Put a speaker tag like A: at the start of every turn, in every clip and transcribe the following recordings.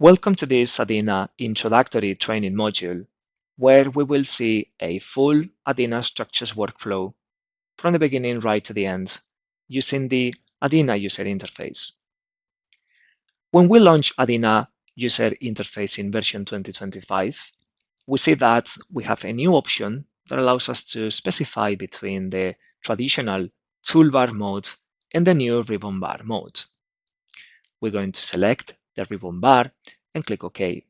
A: Welcome to this ADINA introductory training module, where we will see a full ADINA structures workflow from the beginning right to the end using the ADINA user interface. When we launch ADINA user interface in version 2025, we see that we have a new option that allows us to specify between the traditional toolbar mode and the new ribbon bar mode. We're going to select the ribbon bar and click OK.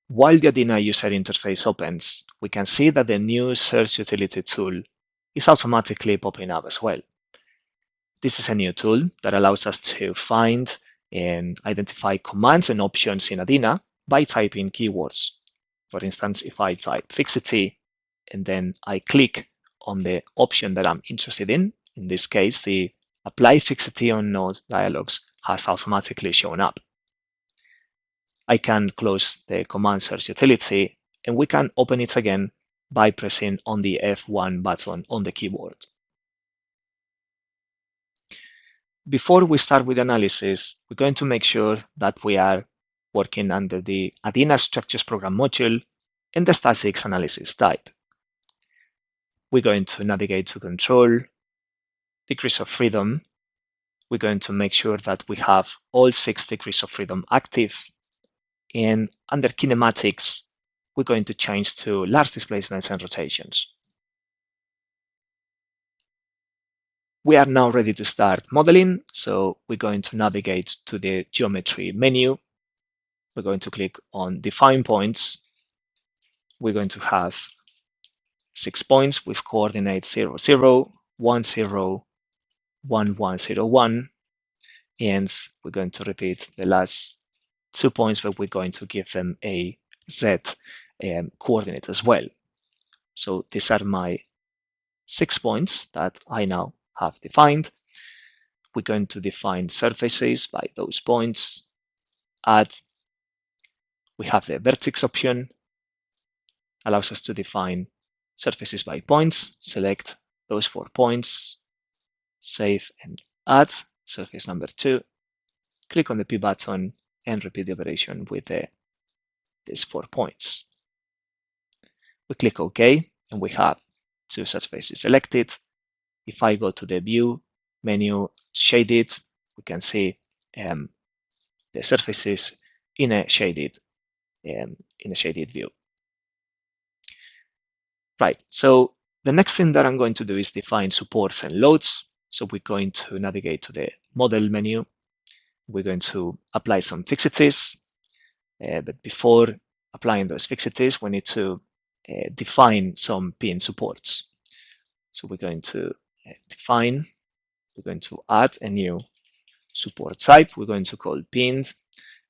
A: While the ADINA user interface opens, we can see that the new search utility tool is automatically popping up as well. This is a new tool that allows us to find and identify commands and options in ADINA by typing keywords. For instance, if I type fixity and then I click on the option that I'm interested in this case, the Apply Fixity on Node dialogs has automatically shown up. I can close the command search utility and we can open it again by pressing on the F1 button on the keyboard. Before we start with analysis, we're going to make sure that we are working under the ADINA Structures Program module and the Statistics Analysis type. We're going to navigate to Control, Degrees of Freedom. We're going to make sure that we have all 6 degrees of freedom active. And under kinematics, we're going to change to large displacements and rotations. We are now ready to start modeling, so we're going to navigate to the geometry menu. We're going to click on Define Points. We're going to have 6 points with coordinates 0, 0, 1, 0, 1, 1, 0, 1. And we're going to repeat the last 2 points, but we're going to give them a Z coordinate as well. So these are my 6 points that I now have defined. We're going to define surfaces by those points. We have the vertex option, allows us to define surfaces by points. Select those 4 points, save and add surface number 2. Click on the P button and repeat the operation with these 4 points. We click OK, and we have 2 surfaces selected. If I go to the View menu, Shaded, we can see the surfaces in a shaded view. Right. So the next thing that I'm going to do is define supports and loads. So we're going to navigate to the Model menu. We're going to apply some fixities, but before applying those fixities, we need to define some pin supports. So we're going to define, we're going to add a new support type. We're going to call pins,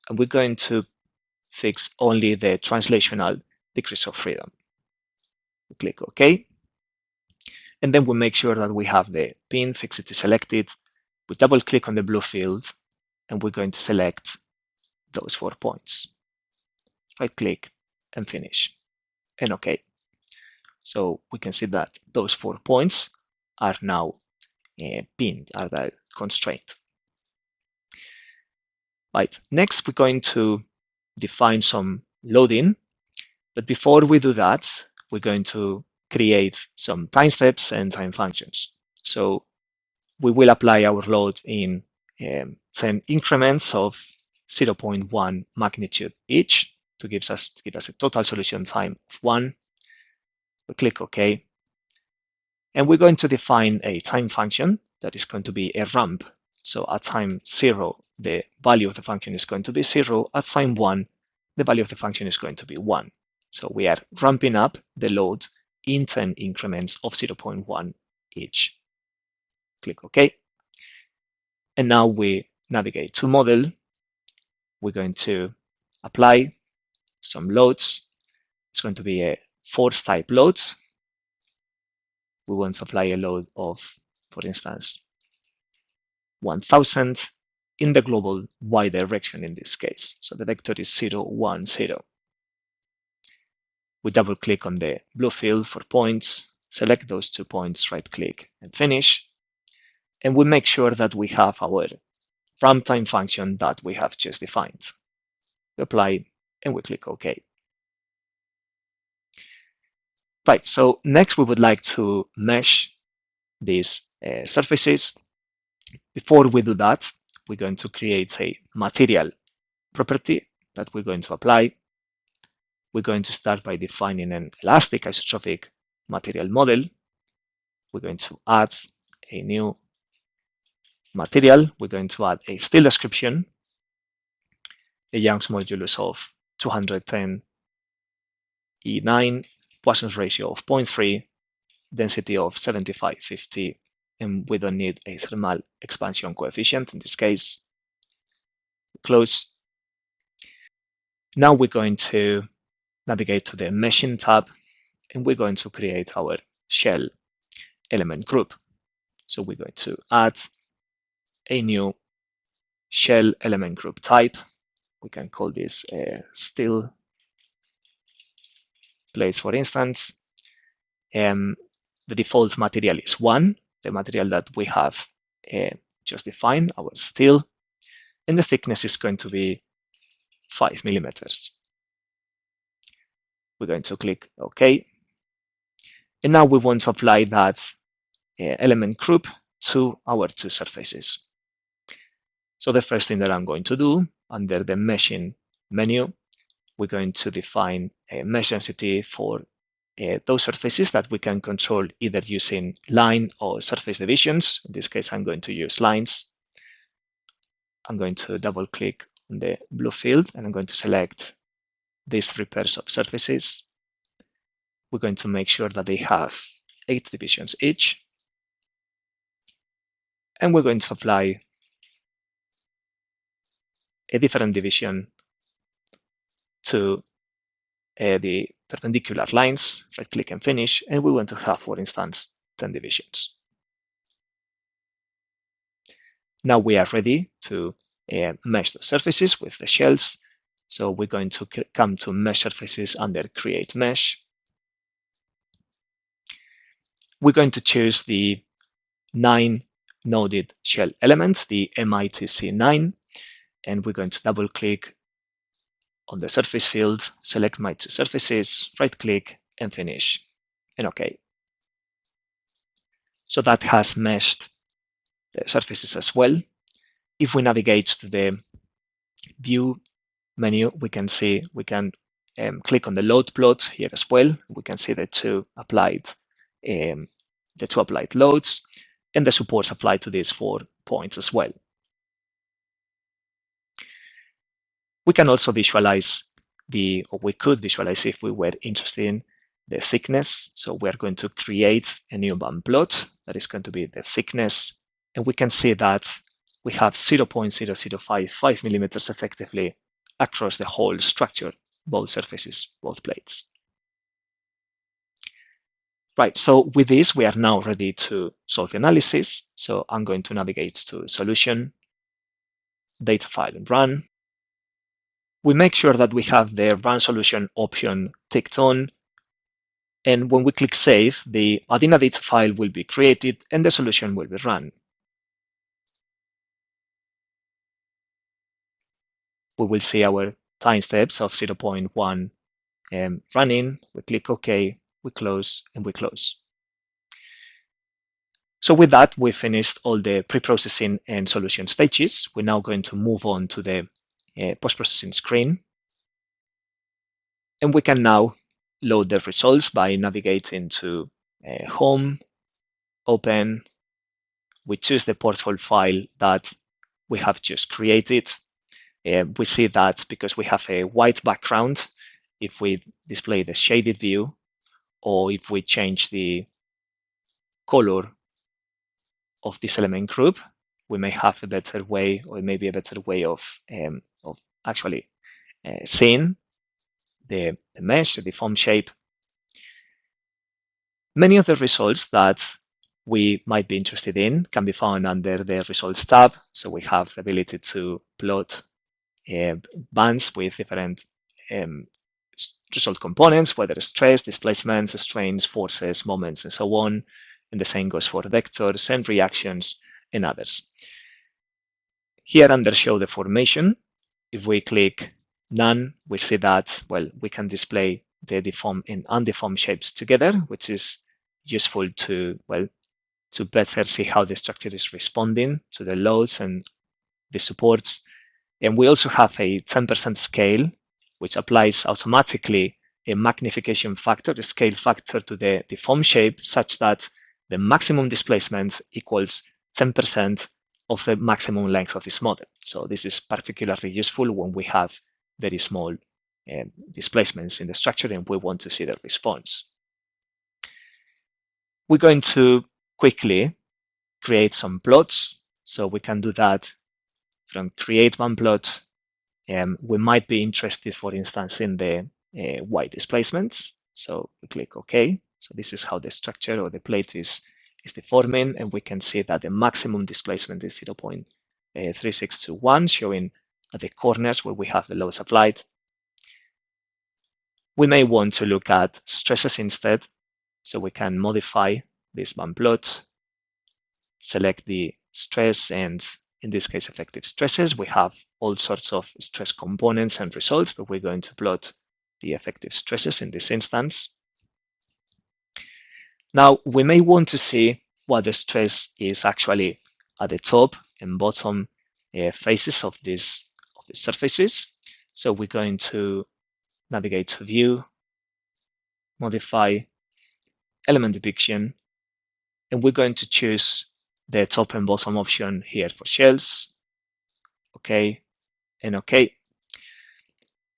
A: and we're going to fix only the translational degrees of freedom. We click OK. And then we make sure that we have the pin fixity selected. We double click on the blue field, and we're going to select those 4 points. Right click and finish, and OK. So we can see that those 4 points are now pinned, are the constraint. Right, next we're going to define some loading, but before we do that, we're going to create some time steps and time functions. So we will apply our load in 10 increments of 0.1 magnitude each to give us a total solution time of 1. We click OK. And we're going to define a time function that is going to be a ramp. So at time 0, the value of the function is going to be 0. At time 1, the value of the function is going to be 1. So we are ramping up the load in 10 increments of 0.1 each. Click OK. And now we navigate to model. We're going to apply some loads. It's going to be a force type load. We want to apply a load of, for instance, 1000 in the global y direction in this case. So the vector is 0, 1, 0. We double click on the blue field for points, select those 2 points, right click and finish. And we make sure that we have our runtime function that we have just defined. We apply and we click OK. Right, so next we would like to mesh these surfaces. Before we do that, we're going to create a material property that we're going to apply. We're going to start by defining an elastic isotropic material model. We're going to add a new material. We're going to add a steel description, a Young's modulus of 210 E9, Poisson's ratio of 0.3, density of 7550, and we don't need a thermal expansion coefficient in this case. Close. Now we're going to navigate to the meshing tab, and we're going to create our shell element group. So we're going to add a new shell element group type. We can call this steel plates, for instance. The default material is 1, the material that we have just defined, our steel, and the thickness is going to be 5 millimeters. We're going to click OK. And now we want to apply that element group to our two surfaces. So the first thing that I'm going to do, under the meshing menu, we're going to define a mesh density for those surfaces that we can control either using line or surface divisions. In this case, I'm going to use lines. I'm going to double click on the blue field and I'm going to select these 3 pairs of surfaces. We're going to make sure that they have 8 divisions each. And we're going to apply a different division to the perpendicular lines. Right click and finish. And we want to have, for instance, 10 divisions. Now we are ready to mesh the surfaces with the shells. So we're going to come to Mesh Surfaces under Create Mesh. We're going to choose the 9 noded shell elements, the MITC9, and we're going to double click on the surface field, select my 2 surfaces, right click and finish, and OK. So that has meshed the surfaces as well. If we navigate to the View menu, we can see we can click on the load plot here as well. We can see the two applied loads and the supports applied to these 4 points as well. We can also visualize or we could visualize if we were interested in the thickness. So we're going to create a new band plot that is going to be the thickness. And we can see that we have 0.0055 millimeters effectively across the whole structure, both surfaces, both plates. Right, so with this, we are now ready to solve the analysis. So I'm going to navigate to Solution, Data File, and Run. We make sure that we have the Run Solution option ticked on. And when we click Save, the ADINA data file will be created and the solution will be run. We will see our time steps of 0.1 running. We click OK, we close, and we close. So with that, we finished all the pre-processing and solution stages. We're now going to move on to the post-processing screen. And we can now load the results by navigating to Home, Open. We choose the portfolio file that we have just created. We see that because we have a white background, if we display the shaded view, or if we change the color of this element group, we may have a better way, or maybe a better way of actually seeing the mesh, the deformed shape. Many of the results that we might be interested in can be found under the Results tab. So we have the ability to plot bands with different result components, whether stress, displacements, strains, forces, moments, and so on. And the same goes for vectors and reactions and others. Here under show deformation, if we click none, we see that, well, we can display the deformed and undeformed shapes together, which is useful to, well, to better see how the structure is responding to the loads and the supports. And we also have a 10% scale, which applies automatically a magnification factor, a scale factor to the deformed shape, such that the maximum displacement equals 10% of the maximum length of this model. So this is particularly useful when we have very small displacements in the structure and we want to see the response. We're going to quickly create some plots. So we can do that from create one plot. We might be interested, for instance, in the Y displacements. So we click OK. So this is how the structure or the plate is deforming, and we can see that the maximum displacement is 0.3621, showing at the corners where we have the loads applied. We may want to look at stresses instead, so we can modify this one plot, select the stress, and in this case, effective stresses. We have all sorts of stress components and results, but we're going to plot the effective stresses in this instance. Now, we may want to see what the stress is actually at the top and bottom faces of these surfaces. So we're going to navigate to View, Modify, Element Depiction, and we're going to choose the top and bottom option here for shells. OK, and OK.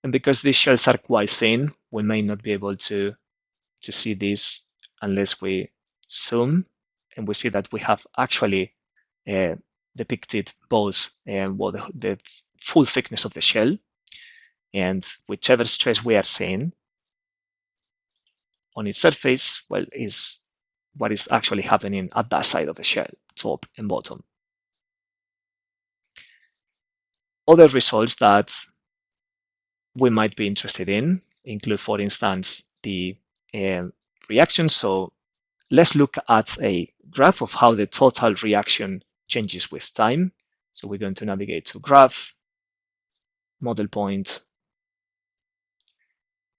A: And because these shells are quite thin, we may not be able to see this unless we zoom, and we see that we have actually depicted both the full thickness of the shell, and whichever stress we are seeing on its surface, well, is what is actually happening at that side of the shell, top and bottom. Other results that we might be interested in include, for instance, the reaction. So let's look at a graph of how the total reaction changes with time. So we're going to navigate to Graph, Model Point,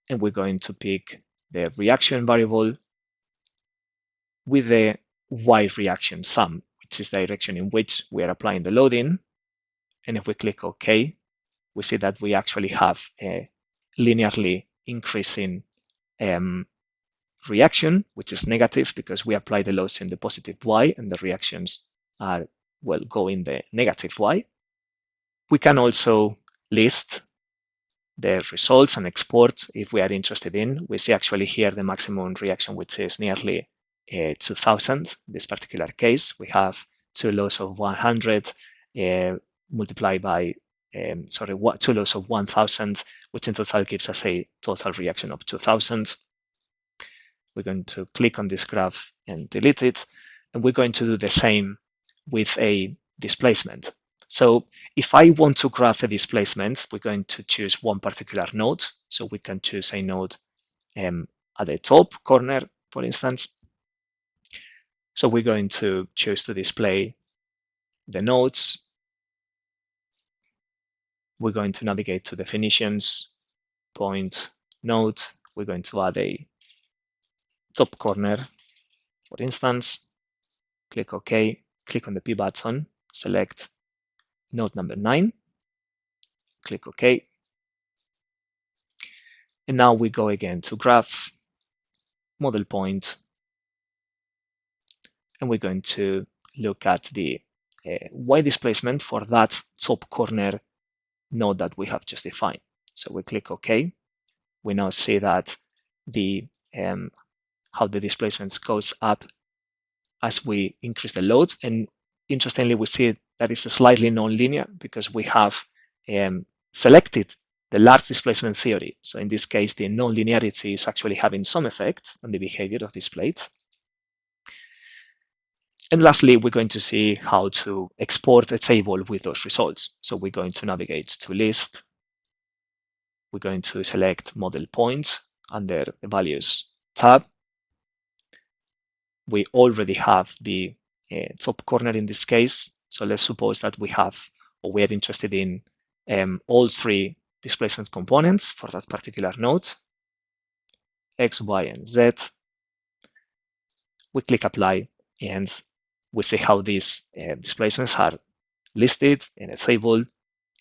A: and we're going to pick the reaction variable with the Y reaction sum, which is the direction in which we are applying the loading. And if we click OK, we see that we actually have a linearly increasing reaction, which is negative because we apply the loads in the positive Y and the reactions are, well, go in the negative Y. We can also list the results and export if we are interested in. We see actually here the maximum reaction, which is nearly 2000. In this particular case, we have two loads of 100 multiplied by, two loads of 1000, which in total gives us a total reaction of 2000. We're going to click on this graph and delete it. And we're going to do the same with a displacement. So if I want to graph a displacement, we're going to choose one particular node. So we can choose a node at the top corner, for instance. So we're going to choose to display the nodes. We're going to navigate to Definitions, Point, Node. We're going to add a top corner, for instance. Click OK. Click on the P button. Select node number 9. Click OK. And now we go again to Graph, Model Point, and we're going to look at the Y displacement for that top corner node that we have just defined. So we click OK. We now see that the how the displacement goes up as we increase the loads. And interestingly, we see that it's slightly non-linear because we have selected the large displacement theory. So in this case, the non-linearity is actually having some effect on the behavior of this plate. And lastly, we're going to see how to export a table with those results. So we're going to navigate to List. We're going to select Model Points under the Values tab. We already have the top corner in this case. So let's suppose that we have, or we are interested in all three displacement components for that particular node, X, Y, and Z. We click apply, and we see how these displacements are listed in a table,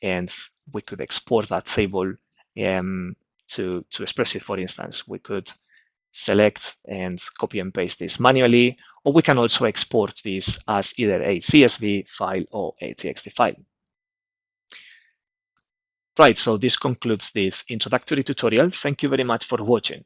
A: and we could export that table to express it. For instance, we could select and copy and paste this manually, or we can also export this as either a CSV file or a TXT file. Right, so this concludes this introductory tutorial. Thank you very much for watching.